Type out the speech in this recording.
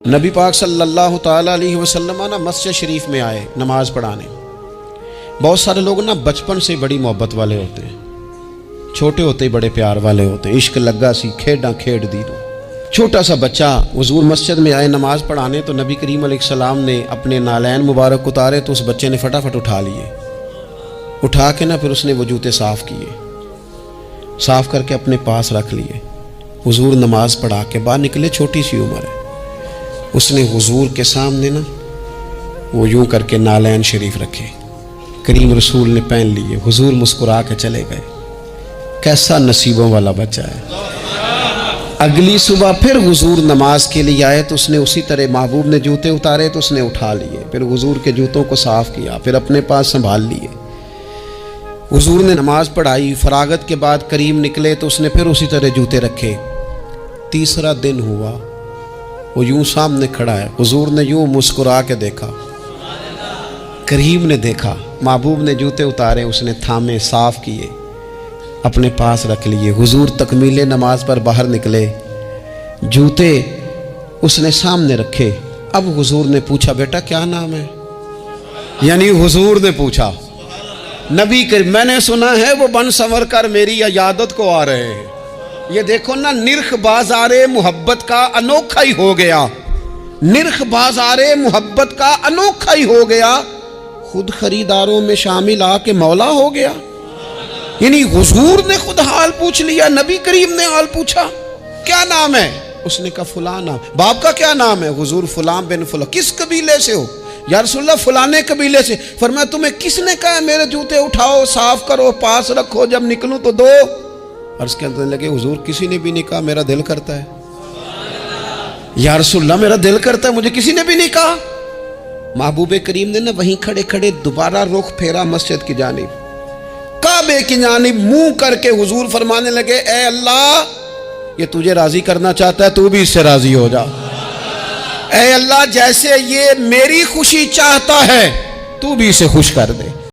नबी पाक सल्लल्लाहु ताला अलैहि वसल्लम ना मस्जिद शरीफ में आए नमाज पढ़ाने। बहुत सारे लोग ना बचपन से बड़ी मोहब्बत वाले होते हैं, छोटे होते ही बड़े प्यार वाले होते हैं। इश्क लगा सी खेड़ा खेड़ दी दो। छोटा सा बच्चा हुजूर मस्जिद में आए नमाज पढ़ाने तो नबी करीम अलैहिस्सलाम ने अपने नालैन मुबारक उतारे तो उस बच्चे ने फटाफट उठा लिए। उठा के ना फिर उसने वो जूते साफ़ किए, साफ़ करके अपने पास रख लिए। हुजूर नमाज पढ़ा के बाहर निकले, छोटी सी उम्र है। उसने हुजूर के सामने ना वो यूं करके नालैन शरीफ रखे, करीम रसूल ने पहन लिए। हुजूर मुस्कुरा के चले गए। कैसा नसीबों वाला बच्चा है। अगली सुबह फिर हुजूर नमाज के लिए आए तो उसने उसी तरह महबूब ने जूते उतारे तो उसने उठा लिए, फिर हुजूर के जूतों को साफ किया, फिर अपने पास संभाल लिए। हुजूर ने नमाज पढ़ाई, फरागत के बाद करीम निकले तो उसने फिर उसी तरह जूते रखे। तीसरा दिन हुआ, वो यूं सामने खड़ा है। हुजूर ने यूं मुस्कुरा के देखा, करीम ने देखा, महबूब ने जूते उतारे, उसने थामे, साफ किए, अपने पास रख लिए। हुजूर तकमीले नमाज पर बाहर निकले, जूते उसने सामने रखे। अब हुजूर ने पूछा, बेटा क्या नाम है? यानी हुजूर ने पूछा। नबी कर मैंने सुना है वो बन संवर कर मेरी इयादत को आ रहे हैं। ये देखो ना, निर्ख बाजारे मोहब्बत का अनोखा ही हो गया। निर्ख बाजारे मोहब्बत का अनोखा ही हो गया। खुद खरीदारों में शामिल आके मौला हो गया। यानी हुजूर ने खुद हाल पूछ लिया, नबी करीम ने हाल पूछा। क्या नाम है? उसने कहा फलां नाम। बाप का क्या नाम है? हुजूर फलां बिन फलां। किस कबीले से हो? या रसूलल्लाह फलाने कबीले से। फरमाया तुम्हें किसने कहा मेरे जूते उठाओ, साफ करो, पास रखो, जब निकलूं तो दो। अर्ज करने लगे, हुजूर किसी ने भी नहीं कहा, मेरा दिल करता है। या रसूलल्लाह मेरा दिल करता है, मुझे किसी ने भी नहीं कहा। महबूब करीम ने ना वहीं खड़े खड़े दोबारा रुख फेरा मस्जिद की जानिब, काबे की जानिब मुंह करके हुजूर फरमाने लगे, ए अल्लाह, ये तुझे राजी करना चाहता है, तू भी इससे राजी हो जा। ए अल्लाह, जैसे ये मेरी खुशी चाहता है, तू भी इसे खुश कर दे।